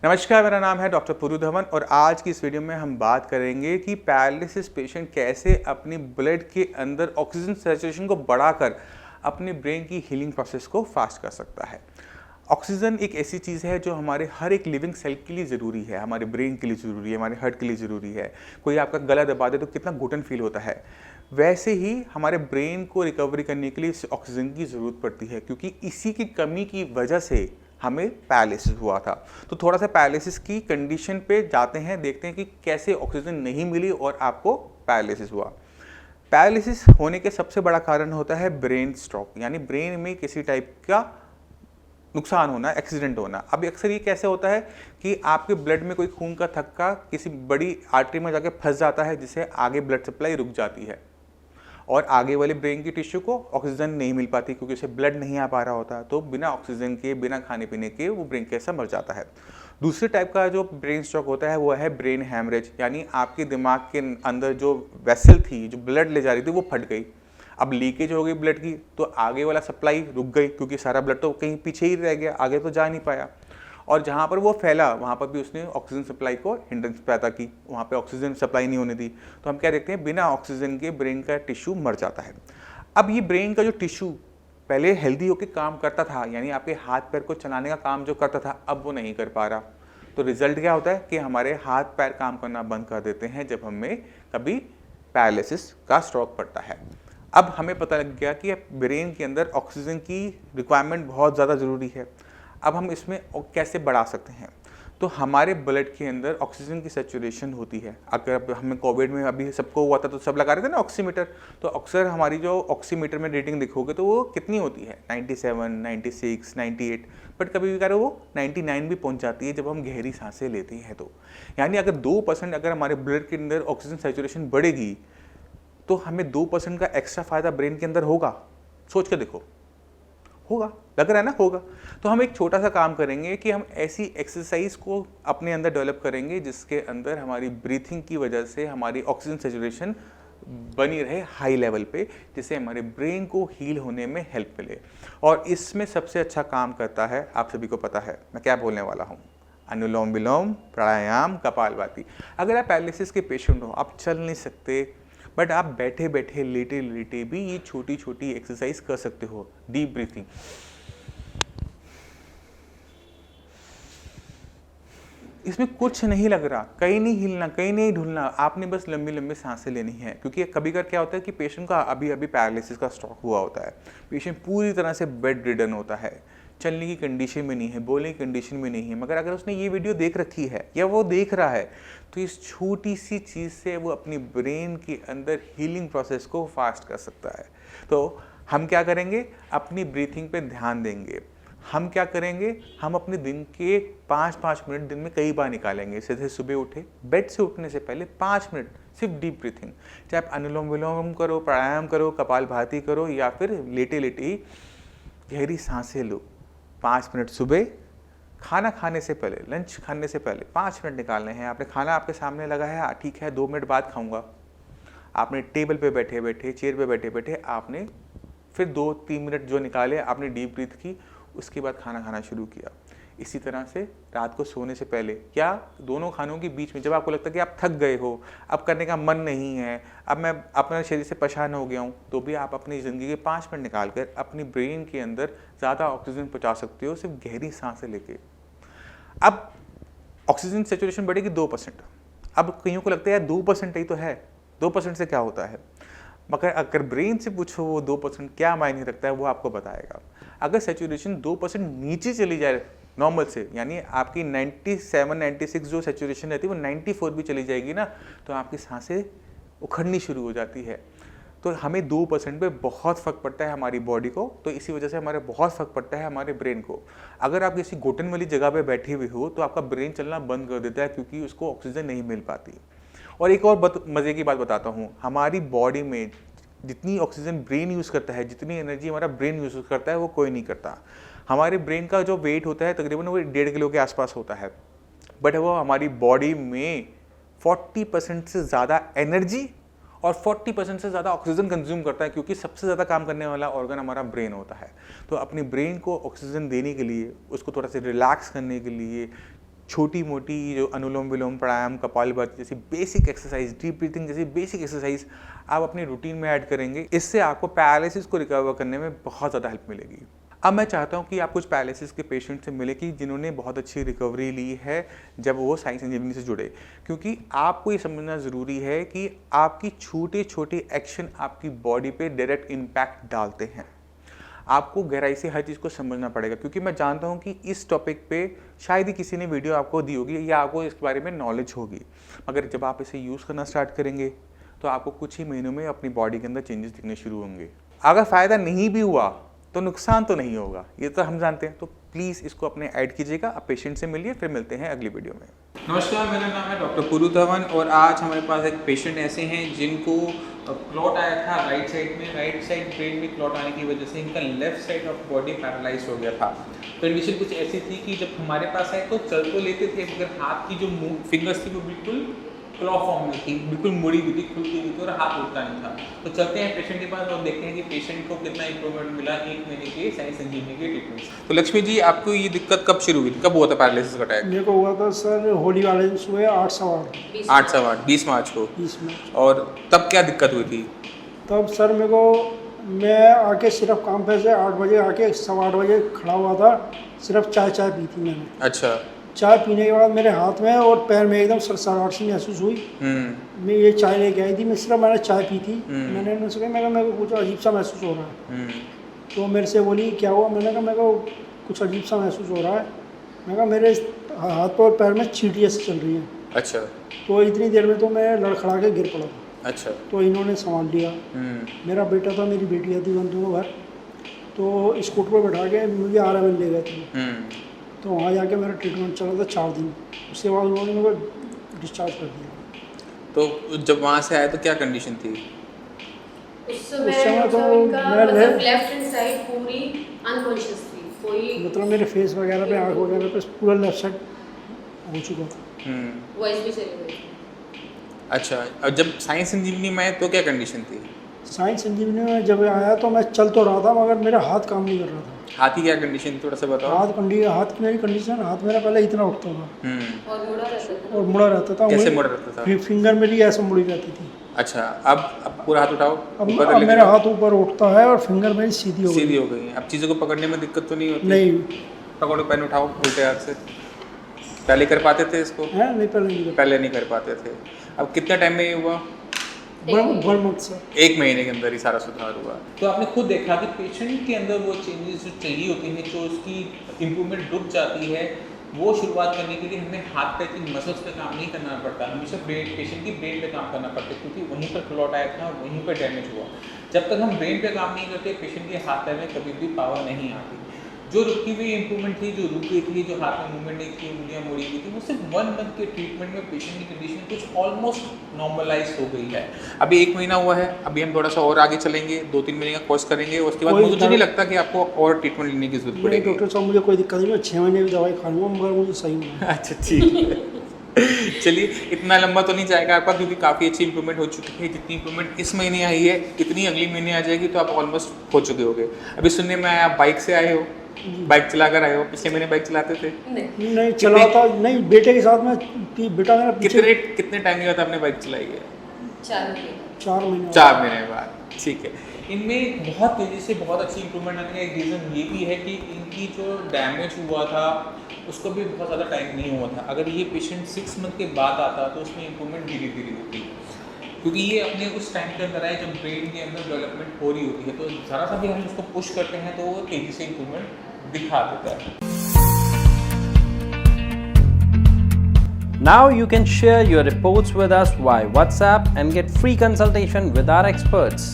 नमस्कार, मेरा नाम है डॉक्टर पुरु धवन और आज की इस वीडियो में हम बात करेंगे कि पैरालिसिस पेशेंट कैसे अपनी ब्लड के अंदर ऑक्सीजन सैचुरेशन को बढ़ाकर अपने ब्रेन की हीलिंग प्रोसेस को फास्ट कर सकता है। ऑक्सीजन एक ऐसी चीज़ है जो हमारे हर एक लिविंग सेल के लिए ज़रूरी है, हमारे ब्रेन के लिए ज़रूरी है, हमारे हार्ट के लिए ज़रूरी है। कोई आपका गला दबा दे तो कितना घुटन फील होता है, वैसे ही हमारे ब्रेन को रिकवरी करने के लिए इस ऑक्सीजन की ज़रूरत पड़ती है, क्योंकि इसी की कमी की वजह से हमें पैरालिसिस हुआ था। तो थोड़ा सा पैरालिसिस की कंडीशन पे जाते हैं, देखते हैं कि कैसे ऑक्सीजन नहीं मिली और आपको पैरालिसिस हुआ। पैरालिसिस होने के सबसे बड़ा कारण होता है ब्रेन स्ट्रोक, यानी ब्रेन में किसी टाइप का नुकसान होना, एक्सीडेंट होना। अब अक्सर ये कैसे होता है कि आपके ब्लड में कोई खून का थक्का किसी बड़ी आर्टरी में जाके फंस जाता है, जिससे आगे ब्लड सप्लाई रुक जाती है और आगे वाले ब्रेन की टिश्यू को ऑक्सीजन नहीं मिल पाती, क्योंकि उसे ब्लड नहीं आ पा रहा होता। तो बिना ऑक्सीजन के, बिना खाने पीने के वो ब्रेन कैसा मर जाता है। दूसरे टाइप का जो ब्रेन स्ट्रोक होता है वो है ब्रेन हैमरेज, यानी आपके दिमाग के अंदर जो वेसल थी, जो ब्लड ले जा रही थी, वो फट गई। अब लीकेज हो गई ब्लड की, तो आगे वाला सप्लाई रुक गई, क्योंकि सारा ब्लड तो कहीं पीछे ही रह गया, आगे तो जा नहीं पाया। और जहाँ पर वो फैला वहाँ पर भी उसने ऑक्सीजन सप्लाई को हिंड्रेंस पैदा की, वहाँ पे ऑक्सीजन सप्लाई नहीं होने दी। तो हम क्या देखते हैं, बिना ऑक्सीजन के ब्रेन का टिश्यू मर जाता है। अब ये ब्रेन का जो टिश्यू पहले हेल्दी होकर काम करता था, यानी आपके हाथ पैर को चलाने का काम जो करता था, अब वो नहीं कर पा रहा। तो रिजल्ट क्या होता है कि हमारे हाथ पैर काम करना बंद कर देते हैं जब हमें कभी पैरालिसिस का स्ट्रोक पड़ता है। अब हमें पता लग गया कि ब्रेन के अंदर ऑक्सीजन की रिक्वायरमेंट बहुत ज़्यादा ज़रूरी है। अब हम इसमें कैसे बढ़ा सकते हैं? तो हमारे ब्लड के अंदर ऑक्सीजन की सैचुरेशन होती है। अगर हमें कोविड में अभी सबको हुआ था तो सब लगा रहे थे ना ऑक्सीमीटर, तो अक्सर हमारी जो ऑक्सीमीटर में रीडिंग देखोगे तो वो कितनी होती है, 97, 96, 98, बट कभी भी वो 99 भी पहुंच जाती है जब हम गहरी सांसें लेते हैं। तो यानी अगर 2% अगर हमारे ब्लड के अंदर ऑक्सीजन सैचुरेशन बढ़ेगी तो हमें 2% का एक्स्ट्रा फायदा ब्रेन के अंदर होगा। सोच के देखो, होगा, लग रहा है ना, होगा। तो हम एक छोटा सा काम करेंगे कि हम ऐसी एक्सरसाइज को अपने अंदर डेवलप करेंगे जिसके अंदर हमारी ब्रीथिंग की वजह से हमारी ऑक्सीजन सैचुरेशन बनी रहे हाई लेवल पे, जिससे हमारे ब्रेन को हील होने में हेल्प मिले। और इसमें सबसे अच्छा काम करता है, आप सभी को पता है मैं क्या बोलने वाला हूँ, अनुलोम विलोम, प्राणायाम, कपालभाति। अगर आप पैरालिसिस के पेशेंट हो, आप चल नहीं सकते, बट आप बैठे बैठे, लेटे लेटे भी ये छोटी छोटी एक्सरसाइज कर सकते हो। डीप ब्रीथिंग, इसमें कुछ नहीं लग रहा, कहीं नहीं हिलना, कहीं नहीं ढुलना, आपने बस लंबी लंबी सांसें लेनी है। क्योंकि कभी कभी क्या होता है कि पेशेंट का अभी अभी पैरालिसिस का स्ट्रोक हुआ होता है, पेशेंट पूरी तरह से बेड रिडन होता है, चलने की कंडीशन में नहीं है, बोलने की कंडीशन में नहीं है, मगर अगर उसने ये वीडियो देख रखी है या वो देख रहा है तो इस छोटी सी चीज़ से वो अपनी ब्रेन के अंदर हीलिंग प्रोसेस को फास्ट कर सकता है। तो हम क्या करेंगे, अपनी ब्रीथिंग पे ध्यान देंगे। हम क्या करेंगे, हम अपने दिन के 5-5 मिनट दिन में कई बार निकालेंगे। सीधे सुबह उठे, बेड से उठने से पहले 5 मिनट सिर्फ डीप ब्रीथिंग, चाहे आप अनुलोम विलोम करो, प्राणायाम करो, कपालभाति करो, या फिर लेटे लेटे ही गहरी सांसें लो। 5 मिनट सुबह, खाना खाने से पहले, लंच खाने से पहले 5 मिनट निकालने हैं। आपने खाना आपके सामने लगा है, ठीक है 2 मिनट बाद खाऊंगा। आपने टेबल पे बैठे बैठे, चेयर पे बैठे बैठे आपने फिर 2-3 मिनट जो निकाले, आपने डीप ब्रीथ की, उसके बाद खाना खाना शुरू किया। इसी तरह से रात को सोने से पहले या दोनों खानों के बीच में, जब आपको लगता है कि आप थक गए हो, अब करने का मन नहीं है, अब मैं अपने शरीर से परेशान हो गया हूँ, तो भी आप अपनी ज़िंदगी के 5 मिनट निकाल कर अपनी ब्रेन के अंदर ज़्यादा ऑक्सीजन पहुँचा सकते हो, सिर्फ गहरी सांसें लेके। अब ऑक्सीजन सेचुरेशन बढ़ेगी 2%। अब कईयों को लगता है यार 2% ही तो है, 2% से क्या होता है, मगर अगर ब्रेन से पूछो वो 2% क्या मायने रखता है, वो आपको बताएगा। अगर सेचुरेशन 2% नीचे चली जाए नॉर्मल से, यानी आपकी 97-96 जो सेचुरेशन रहती है वो 94 भी चली जाएगी ना, तो आपकी सांसें उखड़नी शुरू हो जाती है। तो हमें 2% पे बहुत फ़र्क पड़ता है हमारी बॉडी को, तो इसी वजह से हमारे बहुत फ़र्क पड़ता है हमारे ब्रेन को। अगर आप किसी घुटन वाली जगह पे बैठे हुए हो तो आपका ब्रेन चलना बंद कर देता है, क्योंकि उसको ऑक्सीजन नहीं मिल पाती। और एक और मज़े की बात बताता हूँ, हमारी बॉडी में जितनी ऑक्सीजन ब्रेन यूज़ करता है, जितनी एनर्जी हमारा ब्रेन यूज़ करता है, वो कोई नहीं करता। हमारे ब्रेन का जो वेट होता है तकरीबन वो 1.5 किलो के आसपास होता है, बट वो हमारी बॉडी में 40% से ज़्यादा एनर्जी और 40% से ज़्यादा ऑक्सीजन कंज्यूम करता है, क्योंकि सबसे ज़्यादा काम करने वाला ऑर्गन हमारा ब्रेन होता है। तो अपनी ब्रेन को ऑक्सीजन देने के लिए, उसको थोड़ा सा रिलैक्स करने के लिए, छोटी मोटी जो अनुलोम विलोम प्राणायाम कपालभाति जैसी बेसिक एक्सरसाइज, डीप ब्रीथिंग जैसी बेसिक एक्सरसाइज आप अपनी रूटीन में ऐड करेंगे, इससे आपको पैरालिसिस को रिकवर करने में बहुत ज़्यादा हेल्प मिलेगी। अब मैं चाहता हूं कि आप कुछ पैरालिसिस के पेशेंट से मिले कि जिन्होंने बहुत अच्छी रिकवरी ली है जब वो साई संजीवनी से जुड़े, क्योंकि आपको ये समझना ज़रूरी है कि आपकी छोटे छोटे एक्शन आपकी बॉडी पे डायरेक्ट इम्पैक्ट डालते हैं। आपको गहराई से हर चीज़ को समझना पड़ेगा, क्योंकि मैं जानता हूं कि इस टॉपिक पे शायद ही किसी ने वीडियो आपको दी होगी या आपको इसके बारे में नॉलेज होगी, मगर जब आप इसे यूज़ करना स्टार्ट करेंगे तो आपको कुछ ही महीनों में अपनी बॉडी के अंदर चेंजेस दिखने शुरू होंगे। अगर फ़ायदा नहीं भी हुआ तो नुकसान तो नहीं होगा, ये तो हम जानते हैं। तो प्लीज़ इसको अपने ऐड कीजिएगा। आप पेशेंट से मिलिए, फिर मिलते हैं अगली वीडियो में। नमस्कार, मेरा नाम है डॉक्टर पुरु धवन और आज हमारे पास एक पेशेंट ऐसे हैं जिनको क्लॉट आया था राइट साइड में। राइट साइड ब्रेन में क्लॉट आने की वजह से इनका left side of body paralyse हो गया था। कंडीशन कुछ ऐसी थी कि जब हमारे पास आए तो चल तो लेते थे, मगर हाथ की जो फिंगर्स थी वो बिल्कुल क्लॉ फॉर्म में थी, बिल्कुल मुड़ी हुई थी, खुलती हुई थी और हाथ उठता नहीं था। तो चलते हैं पेशेंट के पास और देखते हैं कि पेशेंट को कितना इंप्रूवमेंट मिला 1 महीने के साई संजीवनी के ट्रीटमेंट। तो लक्ष्मी जी, आपको ये दिक्कत कब शुरू हुई थी, कब हुआ था पैरालिसिस का अटैक? मेरे को हुआ था सर होली वाले दिन सुबह 8:15 8/8 20 मार्च को। 20 मिनट। और तब क्या दिक्कत हुई थी? तब सर मैं आके सिर्फ काम पे से 8 बजे आके 8:15 बजे खड़ा हुआ था, सिर्फ चाय पी थी मैंने। अच्छा। चाय पीने के बाद मेरे हाथ में और पैर में एकदम सरसराहट सी महसूस हुई। मैं ये चाय लेके आई थी, मैंने चाय पी थी। मैंने उनसे कहा, मेरे को कुछ अजीब सा महसूस हो रहा है। तो मेरे से बोली क्या हुआ? मैंने कहा मेरे को कुछ अजीब सा महसूस हो रहा है। मैंने कहा मेरे हाथ और पैर में चींटियाँ से चल रही हैं। अच्छा। तो इतनी देर में तो मैं लड़खड़ा के गिर पड़ा था। अच्छा। तो इन्होंने संभाल लिया। मेरा बेटा था, मेरी बेटी थी, उन दोनों घर। तो स्कूटर पर बैठा के मुझे RMN ले गए थे। तो वहाँ जाके मेरा ट्रीटमेंट चला था 4 दिन। उसके बाद उन्होंने मेरे को डिस्चार्ज कर दिया। तो जब वहाँ से आए तो क्या कंडीशन थी? उस समय तो मैं लेफ्ट हैंड साइड पूरी अनकॉन्शियस थी, कोई मतलब मेरे फेस वगैरह पे, आँख वगैरह पे पूरा लेफ्ट साइड हो चुका था। वॉइस भी चली गई। अच्छा, और जब साई संजीवनी में आए तो क्या कंडीशन थी? साई संजीवनी में जब आया तो मैं चल तो रहा था, मगर मेरा हाथ काम नहीं कर रहा था। हाथ की क्या कंडीशन थी, थोड़ा सा बताओ। हाथ की मेरी कंडीशन, हाथ मेरा पहले इतना उठता था और मुड़ा रहता था। कैसे मुड़ा रहता था? फिंगर मेरी ऐसे मुड़ी रहती थी। अच्छा, अब पूरा हाथ उठाओ। अब मेरा हाथ ऊपर उठता है और फिंगर मेरी सीधी हो गई। अब चीज़ों को पकड़ने में दिक्कत तो नहीं होती? नहीं। पकड़ो, पेन उठाओ उल्टे हाथ से। पहले कर पाते थे इसको? नहीं, पहले नहीं कर पाते थे। अब कितने टाइम में ये हुआ? 1 मंथ से 1 महीने के अंदर ही सारा सुधार हुआ। तो आपने खुद देखा कि पेशेंट के अंदर वो चेंजेस जो चाहिए होती हैं, जो उसकी इम्प्रूवमेंट रुक जाती है, वो शुरुआत करने के लिए हमें हाथ पैर की मसल्स पे काम नहीं करना पड़ता, हमेशा पेशेंट की ब्रेन पे काम करना पड़ता है, क्योंकि वहीं पर क्लॉट आया था, वहीं पर डैमेज हुआ। जब तक हम ब्रेन पे काम नहीं करते, पेशेंट के हाथ पैर में कभी भी पावर नहीं आती। जो रुकी हुई इंप्रूवमेंट थी, जो रुक गई थी, जो हाथ में मूवमेंट नहीं थी, उंगलियां मुड़ी हुई थी, वो सिर्फ 1 मंथ के ट्रीटमेंट में पेशेंट की कंडीशन कुछ ऑलमोस्ट नॉर्मलाइज हो गई है। अभी 1 महीना हुआ है, अभी हम थोड़ा सा और आगे चलेंगे, 2-3 महीने का कोर्स करेंगे, उसके बाद मुझे नहीं लगता कि आपको और ट्रीटमेंट लेने की जरूरत पड़ेगी। डॉक्टर साहब मुझे कोई दिक्कत नहीं, मैं 6 महीने की दवाई खा लूँगा, मगर मुझे सही होना। अच्छा, ठीक है। चलिए, इतना लंबा तो नहीं जाएगा आपका, क्योंकि काफ़ी अच्छी इंप्रूवमेंट हो चुकी है। जितनी इंप्रूवमेंट इस महीने आई है, इतनी अगली महीने आ जाएगी, तो आप ऑलमोस्ट हो चुके होगे। अभी सुनने में आया आप बाइक से आए हो, बाइक चलाकर आए हो। पिछले महीने बाइक चलाते थे? नहीं चलाता नहीं, बेटे के साथ में। बेटा मेरा कितने टाइम के बाद आपने बाइक चलाई है? 4 महीने। 4 महीने बाद, ठीक है। इनमें बहुत तेज़ी से बहुत अच्छी इंप्रूवमेंट आने का एक रीज़न ये भी है कि इनकी जो डैमेज हुआ था उसको भी बहुत ज़्यादा टाइम नहीं हुआ था। अगर ये पेशेंट 6 मंथ के बाद आता तो उसमें इंप्रूवमेंट धीरे धीरे होती, क्योंकि ये अपने उस टाइम के अंदर आए जब ब्रेन के अंदर डेवलपमेंट हो रही होती है। तो ज़रा सा भी हम उसको पुश करते हैं तो वो तेज़ी से इंप्रूवमेंट दिखा देता है। Now you can share your reports with us via WhatsApp and get free consultation with our experts.